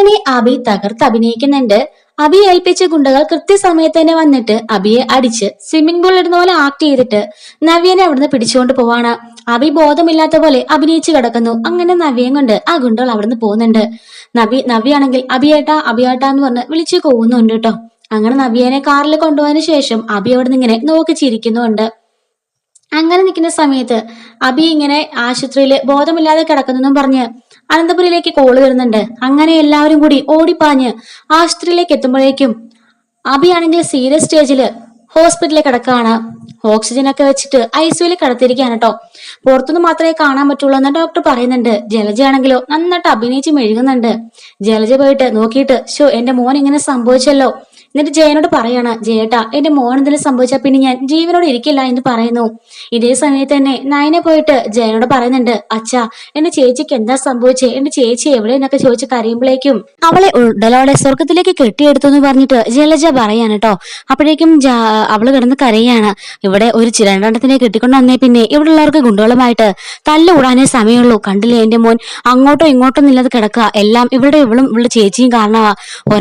അങ്ങനെ അഭി തകർത്ത് അഭിനയിക്കുന്നുണ്ട്. അഭിയെ ഏൽപ്പിച്ച ഗുണ്ടകൾ കൃത്യസമയത്ത് തന്നെ വന്നിട്ട് അഭിയെ അടിച്ച് സ്വിമ്മിംഗ് പൂളിൽ ഇടുന്ന പോലെ ആക്ട് ചെയ്തിട്ട് നവ്യനെ അവിടുന്ന് പിടിച്ചുകൊണ്ട് പോവാണ്. അഭി ബോധമില്ലാത്ത പോലെ അഭിനയിച്ചു കിടക്കുന്നു. അങ്ങനെ നവ്യയും കൊണ്ട് ആ ഗുണ്ടകൾ അവിടുന്ന് പോകുന്നുണ്ട്. നവ്യാണെങ്കിൽ അഭിയേട്ടാ അഭിയേട്ടാ എന്ന് പറഞ്ഞ് വിളിച്ചു പോകുന്നുണ്ട് കേട്ടോ. അങ്ങനെ നവ്യനെ കാറിൽ കൊണ്ടുപോയതിനു ശേഷം അഭി അവിടെ നിന്ന് ഇങ്ങനെ നോക്കി ചിരിക്കുന്നുണ്ട്. അങ്ങനെ നിൽക്കുന്ന സമയത്ത് അഭി ഇങ്ങനെ ആശുപത്രിയിൽ ബോധമില്ലാതെ കിടക്കുന്നെന്നും പറഞ്ഞ് അനന്തപുരിയിലേക്ക് കോള് വരുന്നുണ്ട്. അങ്ങനെ എല്ലാവരും കൂടി ഓടിപ്പാഞ്ഞ് ആശുപത്രിയിലേക്ക് എത്തുമ്പോഴേക്കും അഭി ആണെങ്കിൽ സീരിയസ് സ്റ്റേജില് ഹോസ്പിറ്റലിൽ കിടക്കുകയാണ്. ഓക്സിജൻ ഒക്കെ വെച്ചിട്ട് ഐസിയുവിൽ കിടത്തിരിക്കുകയാണ് കേട്ടോ. പുറത്തുനിന്ന് മാത്രമേ കാണാൻ പറ്റുള്ളൂ എന്ന് ഡോക്ടർ പറയുന്നുണ്ട്. ജലജയാണെങ്കിലോ നന്നായിട്ട് അഭിനയിച്ച് മെഴുകുന്നുണ്ട്. ജലജ പോയിട്ട് നോക്കിയിട്ട് എന്റെ മോൻ ഇങ്ങനെ സംഭവിച്ചല്ലോ. എന്നിട്ട് ജയനോട് പറയാണ്, ജയേട്ടാ എന്റെ മോൻ എന്തെങ്കിലും സംഭവിച്ചാൽ പിന്നെ ഞാൻ ജീവനോട് ഇരിക്കില്ല എന്ന് പറയുന്നു. ഇതേ സമയത്ത് തന്നെ നയനെ പോയിട്ട് ജയനോട് പറയുന്നുണ്ട്, അച്ഛാ എന്റെ ചേച്ചിക്ക് എന്താ സംഭവിച്ചേ, എന്റെ ചേച്ചി എവിടെ എന്നൊക്കെ ചോദിച്ച് കരയുമ്പോഴേക്കും അവളെ ഉടലോടെ സ്വർഗത്തിലേക്ക് കെട്ടിയെടുത്തു എന്ന് പറഞ്ഞിട്ട് ജലജ പറയാണ് കേട്ടോ. അപ്പോഴേക്കും അവള് കിടന്ന് കരയാണ്. ഇവിടെ ഒരു ചിരണ്ടത്തിനെ കെട്ടിക്കൊണ്ട് വന്നേ പിന്നെ ഇവിടെ ഉള്ളവർക്ക് ഗുണ്ടകളുമായിട്ട് തല്ലുകൂടാനേ സമയമുള്ളൂ. കണ്ടില്ലേ എന്റെ മോൻ അങ്ങോട്ടോ ഇങ്ങോട്ടോ ഇല്ലാതെ കിടക്കുക. എല്ലാം ഇവളുടെ ചേച്ചിയും കാരണമാ.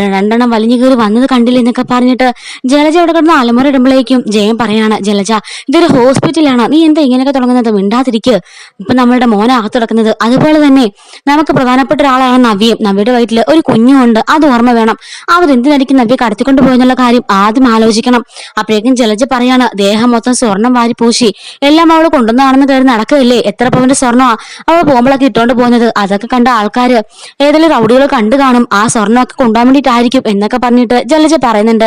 രണ്ടെണ്ണം വലിഞ്ഞു കയറി വന്നത് കണ്ടില്ലേ എന്നൊക്കെ പറഞ്ഞിട്ട് ജലജ അവിടെ കിടന്ന് അലമുറ ഇടുമ്പോഴേക്കും ജയൻ പറയാണ്, ജലജ ഇതൊരു ഹോസ്പിറ്റലാണ്, നീ എന്താ ഇങ്ങനെയൊക്കെ തുടങ്ങുന്നത്, മിണ്ടാതിരിക്കുക. ഇപ്പൊ നമ്മളുടെ മോനെ അകത്ത് കിടക്കുന്നത്. അതുപോലെ തന്നെ നമുക്ക് പ്രധാനപ്പെട്ട ഒരാളാണ് നവ്യം. നവ്യയുടെ വയറ്റില് ഒരു കുഞ്ഞുണ്ട്, അത് ഓർമ്മ വേണം. അവരെന്തിനായിരിക്കും നവ്യ കടത്തിക്കൊണ്ട് പോയെന്നുള്ള കാര്യം ആദ്യം ആലോചിക്കണം. അപ്പോഴേക്കും ജലജ പറയാണ്, ദേഹം മൊത്തം സ്വർണം വാരി പൂശി എല്ലാം അവള് കൊണ്ടുവന്നാണെന്ന് കയറി നടക്കുകയല്ലേ. എത്ര പവന്റെ സ്വർണ്ണമാ അവൾ പോകുമ്പോഴൊക്കെ ഇട്ടോണ്ട് പോകുന്നത്. അതൊക്കെ കണ്ട ആൾക്കാര് ഏതെങ്കിലും റൗഡികൾ കണ്ടു കാണും, ആ സ്വർണ്ണമൊക്കെ കൊണ്ടുപോകാൻ വേണ്ടിയിട്ടായിരിക്കും എന്നൊക്കെ പറഞ്ഞിട്ട് ജലജ പറയുന്നുണ്ട്.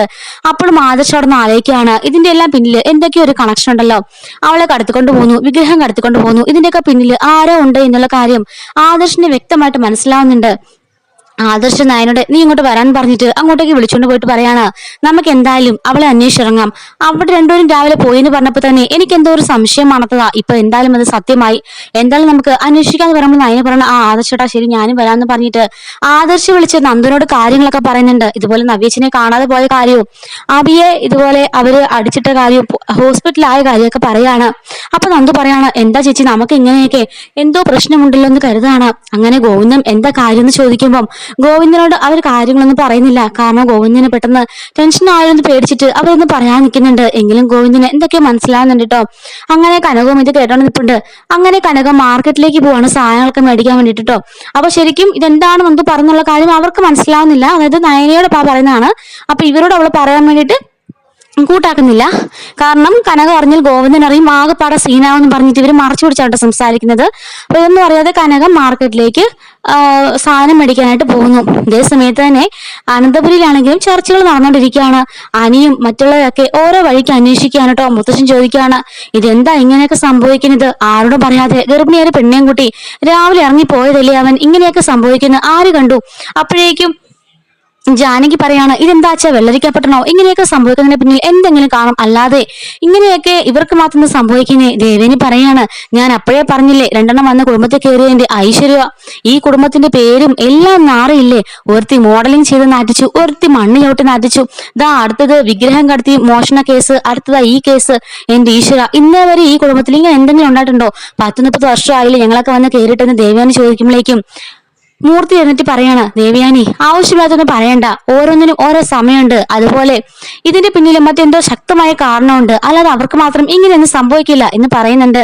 അപ്പോഴും ആദർശ് അവിടെ നിന്ന് ആലോചിക്കുകയാണ്, ഇതിന്റെ എല്ലാം പിന്നില് എന്തൊക്കെയോ ഒരു കണക്ഷൻ ഉണ്ടല്ലോ. അവളെ കടത്തിക്കൊണ്ട് പോകുന്നു, വിഗ്രഹം കടത്തിക്കൊണ്ട് പോകുന്നു, ഇതിന്റെയൊക്കെ പിന്നില് ആരോ ഉണ്ട് എന്നുള്ള കാര്യം ആദർശിന് വ്യക്തമായിട്ട് മനസ്സിലാവുന്നുണ്ട്. ആദർശ് നായനോട് നീ ഇങ്ങോട്ട് വരാൻ പറഞ്ഞിട്ട് അങ്ങോട്ടേക്ക് വിളിച്ചുകൊണ്ട് പോയിട്ട് പറയാണ്, നമുക്ക് എന്തായാലും അവളെ അന്വേഷിച്ചിറങ്ങാം. അവിടെ രണ്ടുപേരും രാവിലെ പോയെന്ന് പറഞ്ഞപ്പോ തന്നെ എനിക്ക് എന്തോ ഒരു സംശയം മണത്തതാ. ഇപ്പൊ എന്തായാലും അത് സത്യമായി. എന്തായാലും നമുക്ക് അന്വേഷിക്കാന്ന് പറയുമ്പോൾ നയനെ പറയണ, ആദർശേട്ടാ ശരി ഞാനും വരാമെന്ന് പറഞ്ഞിട്ട് ആദർശ് വിളിച്ച് നന്ദനോട് കാര്യങ്ങളൊക്കെ പറയുന്നുണ്ട്. ഇതുപോലെ നവ്യച്ചിനെ കാണാതെ പോയ കാര്യവും അബിയെ ഇതുപോലെ അവര് അടിച്ചിട്ട കാര്യവും ഹോസ്പിറ്റലായ കാര്യമൊക്കെ പറയാണ്. അപ്പൊ നന്ദു പറയാണ്, എന്താ ചേച്ചി നമുക്ക് ഇങ്ങനെയൊക്കെ എന്തോ പ്രശ്നമുണ്ടല്ലോ എന്ന് കരുതാണ്. അങ്ങനെ ഗോവിന്ദൻ എന്താ കാര്യം എന്ന് ചോദിക്കുമ്പം ഗോവിന്ദനോട് അവർ കാര്യങ്ങളൊന്നും പറയുന്നില്ല. കാരണം ഗോവിന്ദന് പെട്ടെന്ന് ടെൻഷൻ ആയെന്ന് പേടിച്ചിട്ട് അവരൊന്നും പറയാൻ നിൽക്കുന്നുണ്ട്. എങ്കിലും ഗോവിന്ദന് എന്തൊക്കെയോ മനസ്സിലാവുന്നുണ്ട് കേട്ടോ. അങ്ങനെ കനകവും ഇത് കേട്ടോണ്ട് നിൽപ്പുണ്ട്. അങ്ങനെ കനകം മാർക്കറ്റിലേക്ക് പോവാണ് സാധനങ്ങളൊക്കെ മേടിക്കാൻ വേണ്ടിട്ട് കേട്ടോ. അപ്പൊ ശരിക്കും ഇതെന്താണ് നന്ദു പറഞ്ഞുള്ള കാര്യം അവർക്ക് മനസ്സിലാവുന്നില്ല. അതായത് നയനയോട് പറയുന്നതാണ്. അപ്പൊ ഇവരോട് അവള് പറയാൻ വേണ്ടിട്ട് കൂട്ടാക്കുന്നില്ല. കാരണം കനക അറിഞ്ഞാൽ ഗോവിന്ദൻ അറിയും, ആകെപ്പാടെ സീനാവെന്ന് പറഞ്ഞിട്ട് ഇവര് മറച്ചു പിടിച്ചാണ് സംസാരിക്കുന്നത്. അപ്പൊ ഇതൊന്നും അറിയാതെ കനകം മാർക്കറ്റിലേക്ക് സാധനം മേടിക്കാനായിട്ട് പോകുന്നു. ഇതേ സമയത്ത് തന്നെ അനന്തപുരിയിലാണെങ്കിലും ചർച്ചകൾ നടന്നുകൊണ്ടിരിക്കുകയാണ്. അനിയും മറ്റുള്ളവരൊക്കെ ഓരോ വഴിക്ക് അന്വേഷിക്കുകയാണ് കേട്ടോ. മുത്തശ്ശൻ ചോദിക്കുകയാണ്, ഇതെന്താ ഇങ്ങനെയൊക്കെ സംഭവിക്കുന്നത്, ആരോടും പറയാതെ ഗർഭിണിയായ പെണ്ണേം കുട്ടി രാവിലെ ഇറങ്ങി പോയതല്ലേ അവൻ, ഇങ്ങനെയൊക്കെ സംഭവിക്കുന്നത് ആര് കണ്ടു? അപ്പോഴേക്കും ജാനകി പറയാണ്, ഇതെന്താച്ചാ വെള്ളരിക്കപ്പെട്ടണോ, ഇങ്ങനെയൊക്കെ സംഭവിക്കുന്നതിന് പിന്നിൽ എന്തെങ്കിലും കാണും, അല്ലാതെ ഇങ്ങനെയൊക്കെ ഇവർക്ക് മാത്രം സംഭവിക്കുന്നേ. ദേവേനി പറയാണ്, ഞാൻ അപ്പോഴേ പറഞ്ഞില്ലേ രണ്ടെണ്ണം വന്ന കുടുംബത്തിൽ കയറിയതിന്റെ ഐശ്വര്യ, ഈ കുടുംബത്തിന്റെ പേരും എല്ലാം നാറിയില്ലേ. ഒരുത്തി മോഡലിംഗ് ചെയ്ത് നാട്ടിച്ചു, ഒരുത്തി മണ്ണ് ചവിട്ടി നാട്ടിച്ചു, ദാ അടുത്തത് വിഗ്രഹം കടത്തി മോഷണ കേസ്, അടുത്തതാ ഈ കേസ്. എന്റെ ഈശ്വര, ഇന്നേ വരെ ഈ കുടുംബത്തിൽ ഇങ്ങനെ എന്തെങ്കിലും ഉണ്ടായിട്ടുണ്ടോ? 10-30 വർഷമായില്ലേ ഞങ്ങളൊക്കെ വന്ന് കയറിയിട്ടെന്ന് ദേവയാനി ചോദിക്കുമ്പോഴേക്കും മൂർത്തി എന്നിട്ട് പറയാണ്, ദേവയാനി ആവശ്യമില്ലാത്തൊന്നും പറയണ്ട, ഓരോന്നിനും ഓരോ സമയമുണ്ട്. അതുപോലെ ഇതിന്റെ പിന്നിൽ മറ്റെന്തോ ശക്തമായ കാരണമുണ്ട്, അല്ലാതെ അവർക്ക് മാത്രം ഇങ്ങനെയൊന്നും സംഭവിക്കില്ല എന്ന് പറയുന്നുണ്ട്.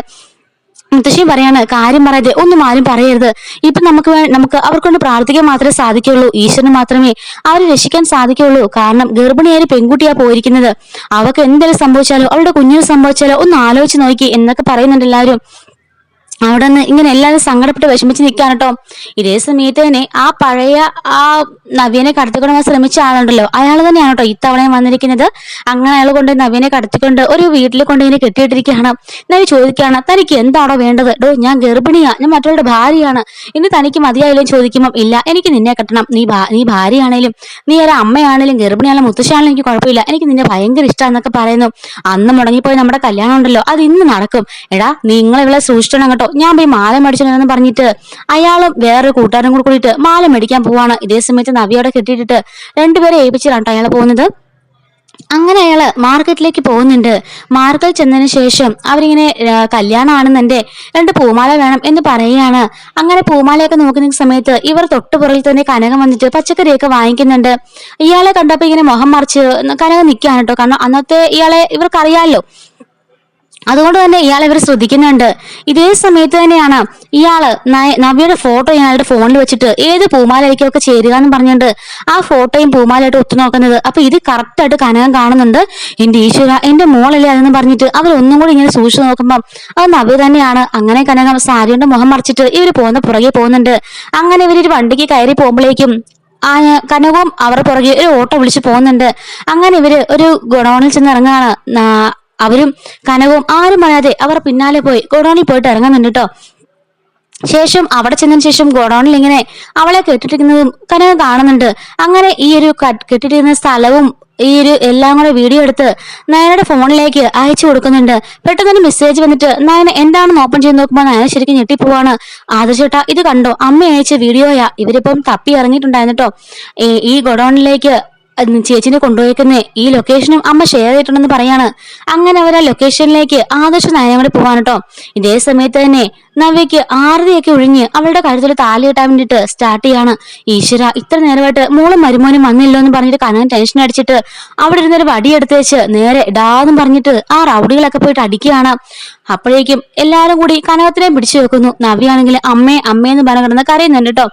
മുത്തശ്ശി പറയാണ്, കാര്യം പറയാതെ ഒന്നും ആരും പറയരുത്. ഇപ്പൊ നമുക്ക് അവർക്കൊണ്ട് പ്രാർത്ഥിക്കാൻ മാത്രമേ സാധിക്കുള്ളൂ. ഈശ്വരന് മാത്രമേ അവരെ രക്ഷിക്കാൻ സാധിക്കുള്ളൂ. കാരണം ഗർഭിണിയായ പെൺകുട്ടിയാ പോയിരിക്കുന്നത്. അവർക്ക് എന്തെങ്കിലും സംഭവിച്ചാലോ അവളുടെ കുഞ്ഞിന് സംഭവിച്ചാലോ ഒന്ന് ആലോചിച്ച് നോക്കി എന്നൊക്കെ പറയുന്നുണ്ട് എല്ലാവരും. അവിടെ നിന്ന് ഇങ്ങനെ എല്ലാവരും സങ്കടപ്പെട്ട് വിഷമിച്ച് നിൽക്കാൻ കേട്ടോ. ഇതേ സമയത്ത് തന്നെ ആ പഴയ നവ്യനെ കടത്തിക്കൊണ്ടുപോകാൻ ശ്രമിച്ച ആളുണ്ടല്ലോ, അയാൾ തന്നെയാണ് കേട്ടോ ഇത്തവണയും വന്നിരിക്കുന്നത്. അങ്ങനെ അയാൾ കൊണ്ട് നവ്യനെ കടത്തിക്കൊണ്ട് ഒരു വീട്ടിൽ കൊണ്ട് ഇങ്ങനെ കെട്ടിയിട്ടിരിക്കുകയാണ്. നവ്യ ചോദിക്കുകയാണ്, തനിക്ക് എന്താണോ വേണ്ടത്? ഞാൻ ഗർഭിണിയാ, ഞാൻ മറ്റുള്ള ഭാര്യയാണ്, ഇന്ന് തനിക്ക് മതിയായാലും ചോദിക്കുമ്പോൾ ഇല്ല എനിക്ക് നിന്നെ കെട്ടണം, നീ ഭാര്യയാണേലും നീ ഒരു അമ്മയാണേലും ഗർഭിണിയാണെങ്കിലും മുത്തശ്ശിയാണെങ്കിലും എനിക്ക് കുഴപ്പമില്ല, എനിക്ക് നിന്നെ ഭയങ്കര ഇഷ്ടമാണെന്നൊക്കെ പറയുന്നു. അന്ന് മുടങ്ങിപ്പോയി നമ്മുടെ കല്യാണം ഉണ്ടല്ലോ അത് ഇന്ന് നടക്കും. എടാ നിങ്ങൾ ഇവളെ സൂക്ഷിക്കണം കേട്ടോ, ഞാൻ പോയി മാല മേടിച്ചെന്ന് പറഞ്ഞിട്ട് അയാളും വേറൊരു കൂട്ടുകാരും കൂടെ കൂടിയിട്ട് മാല മേടിക്കാൻ പോവാണ്. ഇതേ സമയത്ത് നവ്യയോടെ കെട്ടിയിട്ടിട്ട് രണ്ടുപേരെ ഏൽപ്പിച്ചിട്ടാണ് അയാൾ പോകുന്നത്. അങ്ങനെ അയാള് മാർക്കറ്റിലേക്ക് പോകുന്നുണ്ട്. മാർക്കറ്റിൽ ചെന്നതിന് ശേഷം അവരിങ്ങനെ കല്യാണമാണെന്നെ 2 പൂമാല വേണം എന്ന് പറയുകയാണ്. അങ്ങനെ പൂമാലയൊക്കെ നോക്കുന്ന സമയത്ത് ഇവർ തൊട്ടുപുറകിൽ തന്നെ കനകം വന്നിട്ട് പച്ചക്കറിയൊക്കെ വാങ്ങിക്കുന്നുണ്ട്. ഇയാളെ കണ്ടപ്പോ ഇങ്ങനെ മുഖം മറിച്ച് കനകം നിൽക്കുകയാണ് കേട്ടോ. കാരണം അന്നത്തെ ഇയാളെ ഇവർക്കറിയാലോ, അതുകൊണ്ട് തന്നെ ഇയാളെ ഇവർ ശ്രദ്ധിക്കുന്നുണ്ട്. ഇതേ സമയത്ത് തന്നെയാണ് ഇയാള് നവ്യയുടെ ഫോട്ടോ ഇയാളുടെ ഫോണിൽ വെച്ചിട്ട് ഏത് പൂമാലയ്ക്കൊക്കെ ചേരുക എന്ന് പറഞ്ഞുകൊണ്ട് ആ ഫോട്ടോയും പൂമാലയായിട്ട് ഒത്തു നോക്കുന്നത്. അപ്പൊ ഇത് കറക്റ്റ് ആയിട്ട് കനകം കാണുന്നുണ്ട്. എന്റെ ഈശ്വര, എന്റെ മോളല്ലേ അതെന്ന് പറഞ്ഞിട്ട് അവർ ഒന്നും കൂടി ഇങ്ങനെ സൂക്ഷിച്ചു നോക്കുമ്പോൾ അത് നവ്യ തന്നെയാണ്. അങ്ങനെ കനകം സാരിയുടെ മുഖം മറിച്ചിട്ട് ഇവർ പുറകെ പോകുന്നുണ്ട്. അങ്ങനെ ഇവരൊരു വണ്ടിക്ക് കയറി പോകുമ്പോഴേക്കും ആ കനകവും അവർ പുറകെ ഒരു ഓട്ടോ വിളിച്ച് പോകുന്നുണ്ട്. അങ്ങനെ ഇവര് ഒരു ഗോഡൌണിൽ ചെന്ന് ഇറങ്ങുകയാണ്. അവരും കനകവും ആരും പറയാതെ അവർ പിന്നാലെ പോയി ഗോഡൌണിൽ പോയിട്ട് ഇറങ്ങുന്നുണ്ട് കേട്ടോ. ശേഷം അവിടെ ചെന്നതിന് ശേഷം ഗോഡൌണിൽ ഇങ്ങനെ അവളെ കെട്ടിട്ടിരിക്കുന്നതും കനക കാണുന്നുണ്ട്. അങ്ങനെ ഈ ഒരു കെട്ടിട്ടിരിക്കുന്ന സ്ഥലവും ഈ ഒരു എല്ലാം കൂടെ വീഡിയോ എടുത്ത് നയനയുടെ ഫോണിലേക്ക് അയച്ചു കൊടുക്കുന്നുണ്ട്. പെട്ടെന്നൊരു മെസ്സേജ് വന്നിട്ട് നയന എന്താണെന്ന് ഓപ്പൺ ചെയ്ത് നോക്കുമ്പോൾ നയന ശരിക്കും ഞെട്ടിപ്പോവാണ്. ആദർശേട്ടാ, ഇത് കണ്ടോ, അമ്മ അയച്ച വീഡിയോയാ. ഇവരിപ്പം തപ്പി ഇറങ്ങിയിട്ടുണ്ടായിരുന്നു കേട്ടോ. ഈ ഗോഡൌണിലേക്ക് ചേച്ചിനെ കൊണ്ടുപോയേക്കുന്നേ ഈ ലൊക്കേഷനും അമ്മ ഷെയർ ചെയ്തിട്ടുണ്ടെന്ന് പറയാണ്. അങ്ങനെ അവർ ആ ലൊക്കേഷനിലേക്ക് ആദർശ നയനം കൂടെ പോവാൻ കേട്ടോ. ഇതേ സമയത്ത് തന്നെ നവ്യക്ക് ആരതിയൊക്കെ ഒഴിഞ്ഞ് അവളുടെ കഴുത്തിൽ താലി കെട്ടാൻ വേണ്ടിട്ട് സ്റ്റാർട്ട് ചെയ്യാണ്. ഈശ്വര, ഇത്ര നേരമായിട്ട് മോളും മരുമോനും വന്നില്ലോ എന്ന് പറഞ്ഞിട്ട് കനകൻ ടെൻഷൻ അടിച്ചിട്ട് അവിടെ ഇരുന്നൊരു വടിയെടുത്ത് വെച്ച് നേരെ ഇടാന്നും പറഞ്ഞിട്ട് ആ റൗഡികളൊക്കെ പോയിട്ട് അടിക്കുകയാണ്. അപ്പോഴേക്കും എല്ലാരും കൂടി കനകത്തിനെ പിടിച്ചു വെക്കുന്നു. നവ്യാണെങ്കിൽ അമ്മേ അമ്മയെന്ന് പറഞ്ഞ കിടന്ന് കരയുന്നുണ്ട് കേട്ടോ.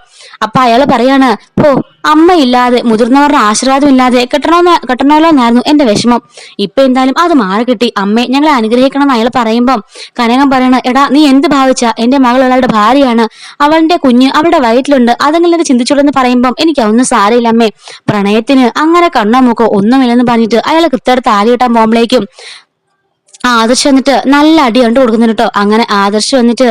അപ്പൊ അയാള് പറയാണ്, ഓ അമ്മയില്ലാതെ മുതിർന്നവരുടെ ആശീർവാദം ഇല്ലാതെ കെട്ടണമല്ലോ എന്നായിരുന്നു എന്റെ വിഷമം. ഇപ്പൊ എന്തായാലും അത് മാറി കിട്ടി. അമ്മേ ഞങ്ങളെ അനുഗ്രഹിക്കണം എന്ന് അയാൾ പറയുമ്പം കനകം പറയണ, എടാ നീ എന്ത് ഭാവിച്ച, എന്റെ മകൾ ഒരാളുടെ ഭാര്യയാണ്, അവളുടെ കുഞ്ഞ് അവളുടെ വയറ്റിലുണ്ട്, അതെങ്കിലും ചിന്തിച്ചോളെന്ന് പറയുമ്പം എനിക്ക് ഒന്നും സാരമില്ല അമ്മേ, പ്രണയത്തിന് അങ്ങനെ കണ്ണോ മൂക്കോ ഒന്നുമില്ലെന്ന് പറഞ്ഞിട്ട് അയാൾ കൃത്യമായിട്ട് താലി കെട്ടാൻ പോകുമ്പോഴേക്കും ആദർശ് വന്നിട്ട് നല്ല അടി കണ്ടു കൊടുക്കുന്നുണ്ട് കേട്ടോ. അങ്ങനെ ആദർശ് വന്നിട്ട്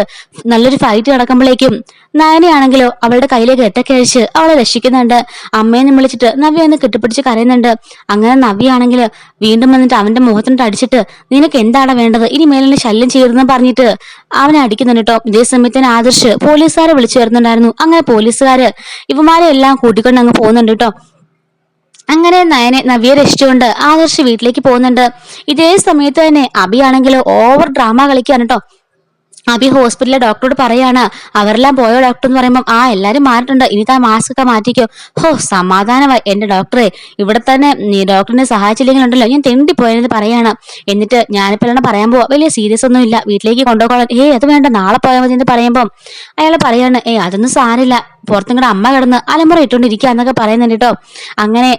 നല്ലൊരു ഫൈറ്റ് നടക്കുമ്പോഴേക്കും നയനയാണെങ്കിലോ അവളുടെ കയ്യിലേക്ക് എട്ടക്കഴിച്ച് അവളെ രക്ഷിക്കുന്നുണ്ട്. അമ്മയെന്ന് വിളിച്ചിട്ട് നവ്യ ഒന്ന് കെട്ടിപ്പിടിച്ച് കരയുന്നുണ്ട്. അങ്ങനെ നവ്യാണെങ്കിൽ വീണ്ടും വന്നിട്ട് അവന്റെ മുഖത്തിനിട്ട് അടിച്ചിട്ട് നിനക്ക് എന്താണ് വേണ്ടത്, ഇനി മേലിന് ശല്യം ചെയ്യരുതെന്ന് പറഞ്ഞിട്ട് അവനെ അടിക്കുന്നുണ്ട് കേട്ടോ. ഇതേ സമയത്തിന് ആദർശ് പോലീസുകാരെ വിളിച്ചു വരുന്നുണ്ടായിരുന്നു. അങ്ങനെ പോലീസുകാര് ഇവന്മാരെ എല്ലാം കൂട്ടിക്കൊണ്ട് അങ്ങ് പോകുന്നുണ്ട് കേട്ടോ. അങ്ങനെ നവ്യെ രക്ഷിച്ചുകൊണ്ട് ആദർശ് വീട്ടിലേക്ക് പോകുന്നുണ്ട്. ഇതേ സമയത്ത് തന്നെ അബിയാണെങ്കിൽ ഓവർ ഡ്രാമ കളിക്കാണ് കേട്ടോ. അബി ഹോസ്പിറ്റലിലെ ഡോക്ടറോട് പറയാണ്, അവരെല്ലാം പോയോ ഡോക്ടർ എന്ന് പറയുമ്പോൾ ആ എല്ലാരും മാറിയിട്ടുണ്ട്, ഇനി താൻ മാസ്ക് ഒക്കെ മാറ്റിക്കോ. ഹോ സമാധാനമായി എന്റെ ഡോക്ടറെ, ഇവിടെ തന്നെ നീ ഡോക്ടറിനെ സഹായിച്ചില്ലെങ്കിലുണ്ടല്ലോ ഞാൻ തെണ്ടിപ്പോയെന്ന് പറയാണ്. എന്നിട്ട് ഞാനിപ്പോൾ എല്ലാം പറയാൻ പോവാ, വലിയ സീരിയസ് ഒന്നും ഇല്ല, വീട്ടിലേക്ക് കൊണ്ടുപോകാൻ. അത് വേണ്ട, നാളെ പോയാൽ മതി എന്ന് പറയുമ്പോൾ അയാൾ പറയാണ്, അതൊന്നും സാരില്ല, പുറത്തും അമ്മ കിടന്ന് അലമുറ ഇട്ടുകൊണ്ടിരിക്കുക എന്നൊക്കെ പറയുന്നുണ്ട് കേട്ടോ. അങ്ങനെ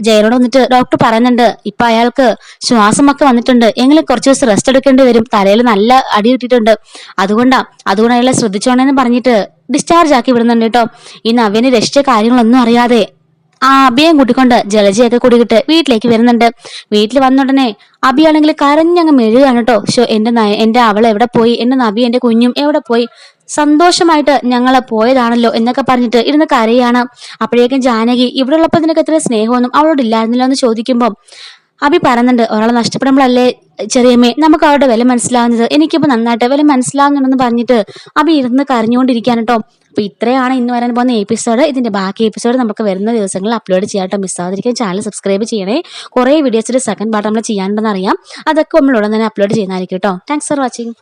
ജയനോട് വന്നിട്ട് ഡോക്ടർ പറയുന്നുണ്ട്, ഇപ്പൊ അയാൾക്ക് ശ്വാസമൊക്കെ വന്നിട്ടുണ്ട്, എങ്കിലും കുറച്ച് ദിവസം റെസ്റ്റ് എടുക്കേണ്ടി വരും, തലയിൽ നല്ല അടി കിട്ടിയിട്ടുണ്ട്, അതുകൊണ്ട് അയാളെ ശ്രദ്ധിച്ചോണെന്ന് പറഞ്ഞിട്ട് ഡിസ്ചാർജ് ആക്കി വിടുന്നുണ്ട് കേട്ടോ. ഈ നവ്യന് രക്ഷിച്ച കാര്യങ്ങളൊന്നും അറിയാതെ ആ അബിയും കൂട്ടിക്കൊണ്ട് ജലജയൊക്കെ കുടികിട്ട് വീട്ടിലേക്ക് വരുന്നുണ്ട്. വീട്ടിൽ വന്നുടനെ അബിയാണെങ്കിൽ കരഞ്ഞങ്ങ് മെഴുകാണ് കേട്ടോ. എന്റെ അവൾ എവിടെ പോയി, എന്റെ നവ്യ എന്റെ കുഞ്ഞും എവിടെ പോയി, സന്തോഷമായിട്ട് ഞങ്ങള് പോയതാണല്ലോ എന്നൊക്കെ പറഞ്ഞിട്ട് ഇരുന്ന് കരയാണ്. അപ്പോഴേക്കും ജാനകി ഇവിടെ ഉള്ളപ്പോൾ നിനക്ക് എത്ര സ്നേഹമൊന്നും അവളോട് ഇല്ലായിരുന്നല്ലോ എന്ന് ചോദിക്കുമ്പോൾ അബി പറയുന്നുണ്ട്, ഒരാളെ നഷ്ടപ്പെടുമ്പോഴല്ലേ ചെറിയമ്മേ നമുക്ക് അവരുടെ വില മനസ്സിലാവുന്നത്, എനിക്കിപ്പോ നന്നായിട്ട് വില മനസ്സിലാവുന്നുണ്ടെന്ന് പറഞ്ഞിട്ട് അബി ഇരുന്ന് കരഞ്ഞുകൊണ്ടിരിക്കാൻ കേട്ടോ. അപ്പൊ ഇത്രയാണ് ഇന്ന് വരാൻ പോകുന്ന എപ്പിസോഡ്. ഇതിന്റെ ബാക്കി എപ്പിസോഡ് നമുക്ക് വരുന്ന ദിവസങ്ങളിൽ അപ്ലോഡ് ചെയ്യാട്ടോ. മിസ്സാവാതിരിക്കാൻ ചാനൽ സബ്സ്ക്രൈബ് ചെയ്യണേ. കുറെ വീഡിയോസിന്റെ സെക്കൻഡ് പാർട്ട് നമ്മൾ ചെയ്യാനുണ്ടെന്ന് അറിയാം, അതൊക്കെ നമ്മൾ ഉടൻ തന്നെ അപ്ലോഡ് ചെയ്യുന്നതായിരിക്കും കേട്ടോ. Thanks for watching.